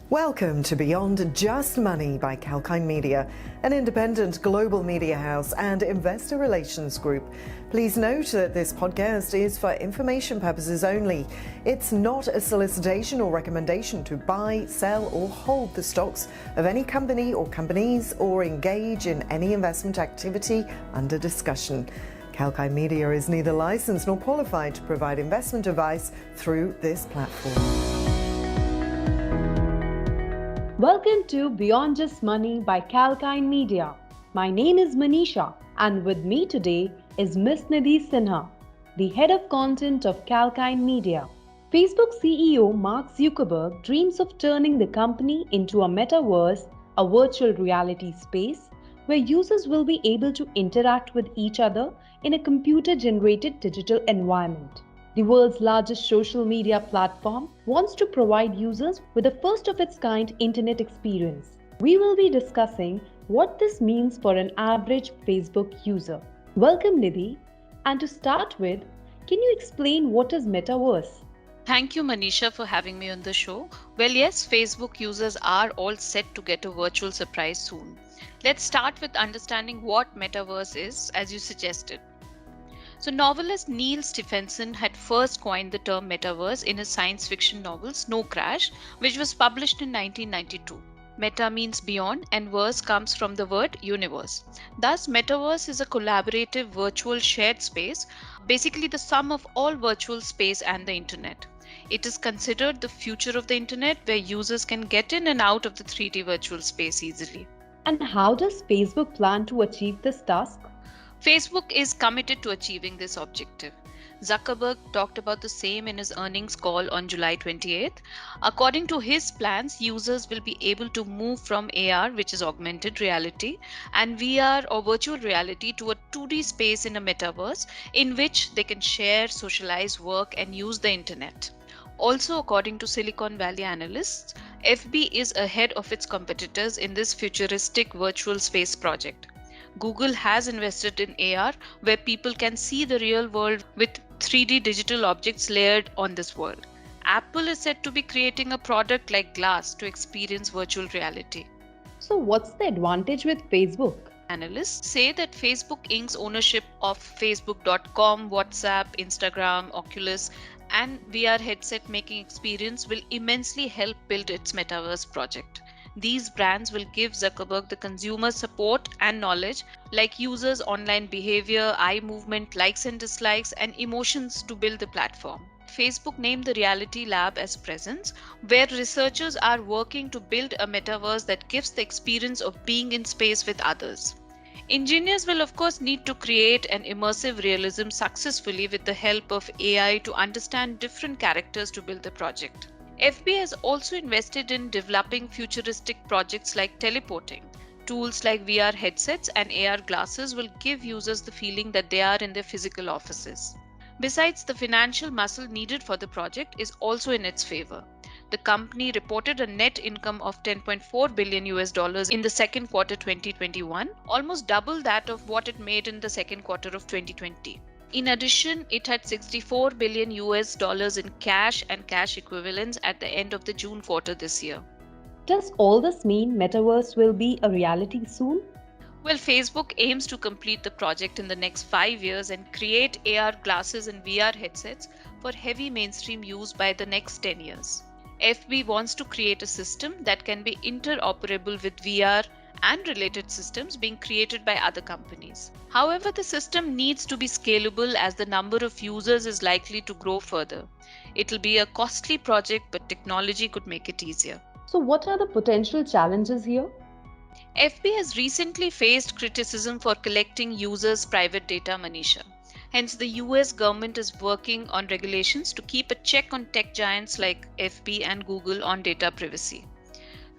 Welcome to Beyond Just Money by Kalkine Media, an independent global media house and investor relations group. Please note that this podcast is for information purposes only. It's not a solicitation or recommendation to buy, sell, or hold the stocks of any company or companies or engage in any investment activity under discussion. Kalkine Media is neither licensed nor qualified to provide investment advice through this platform. Welcome to Beyond Just Money by Kalkine Media. My name is Manisha, and with me today is Miss Nidhi Sinha, the head of content of Kalkine Media. Facebook CEO Mark Zuckerberg dreams of turning the company into a metaverse, a virtual reality space, where users will be able to interact with each other in a computer-generated digital environment. The world's largest social media platform wants to provide users with a first-of-its-kind internet experience. We will be discussing what this means for an average Facebook user. Welcome, Nidhi. And to start with, can you explain what is Metaverse? Thank you, Manisha, for having me on the show. Well, yes, Facebook users are all set to get a virtual surprise soon. Let's start with understanding what Metaverse is, as you suggested. So, novelist Neil Stephenson had first coined the term metaverse in his science fiction novel Snow Crash, which was published in 1992. Meta means beyond, and verse comes from the word universe. Thus, metaverse is a collaborative virtual shared space, basically the sum of all virtual space and the internet. It is considered the future of the internet, where users can get in and out of the 3D virtual space easily. And how does Facebook plan to achieve this task? Facebook is committed to achieving this objective. Zuckerberg talked about the same in his earnings call on July 28th. According to his plans, users will be able to move from AR, which is augmented reality, and VR or virtual reality to a 2D space in a metaverse in which they can share, socialize, work, and use the internet. Also, according to Silicon Valley analysts, FB is ahead of its competitors in this futuristic virtual space project. Google has invested in AR, where people can see the real world with 3D digital objects layered on this world. Apple is said to be creating a product like Glass to experience virtual reality. So, what's the advantage with Facebook? Analysts say that Facebook Inc.'s ownership of Facebook.com, WhatsApp, Instagram, Oculus, and VR headset making experience will immensely help build its metaverse project. These brands will give Zuckerberg the consumer support and knowledge, like users' online behavior, eye movement, likes and dislikes, and emotions to build the platform. Facebook named the Reality Lab as Presence, where researchers are working to build a metaverse that gives the experience of being in space with others. Engineers will of course need to create an immersive realism successfully with the help of AI to understand different characters to build the project. FB has also invested in developing futuristic projects like teleporting. Tools like VR headsets and AR glasses will give users the feeling that they are in their physical offices. Besides, the financial muscle needed for the project is also in its favor. The company reported a net income of $10.4 billion in the second quarter 2021, almost double that of what it made in the second quarter of 2020. In addition, it had $64 billion in cash and cash equivalents at the end of the June quarter this year. Does all this mean Metaverse will be a reality soon? Well, Facebook aims to complete the project in the next 5 years and create AR glasses and VR headsets for heavy mainstream use by the next 10 years. FB wants to create a system that can be interoperable with VR and related systems being created by other companies. However, the system needs to be scalable as the number of users is likely to grow further. It'll be a costly project, but technology could make it easier. So, what are the potential challenges here? FB has recently faced criticism for collecting users' private data, Manisha. Hence, the US government is working on regulations to keep a check on tech giants like FB and Google on data privacy.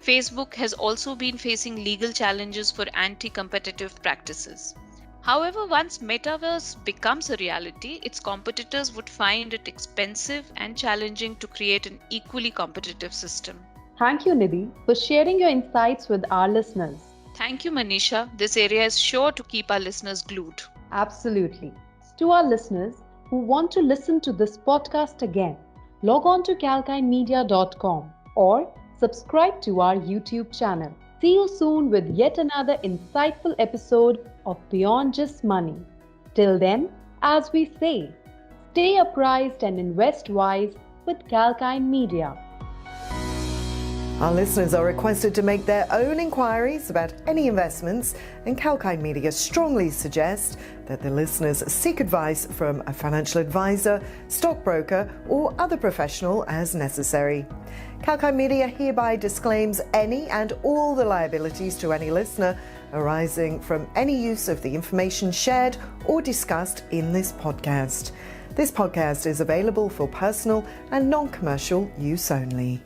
Facebook has also been facing legal challenges for anti-competitive practices. However, once Metaverse becomes a reality, its competitors would find it expensive and challenging to create an equally competitive system. Thank you, Nidhi, for sharing your insights with our listeners. Thank you, Manisha. This area is sure to keep our listeners glued. Absolutely. To our listeners who want to listen to this podcast again, log on to kalkinemedia.com or subscribe to our YouTube channel. See you soon with yet another insightful episode of Beyond Just Money. Till then, as we say, stay apprised and invest wise with Calkine Media. Our listeners are requested to make their own inquiries about any investments, and Calkine Media strongly suggest that the listeners seek advice from a financial advisor, stockbroker, or other professional as necessary. Calkine Media hereby disclaims any and all the liabilities to any listener arising from any use of the information shared or discussed in this podcast. This podcast is available for personal and non-commercial use only.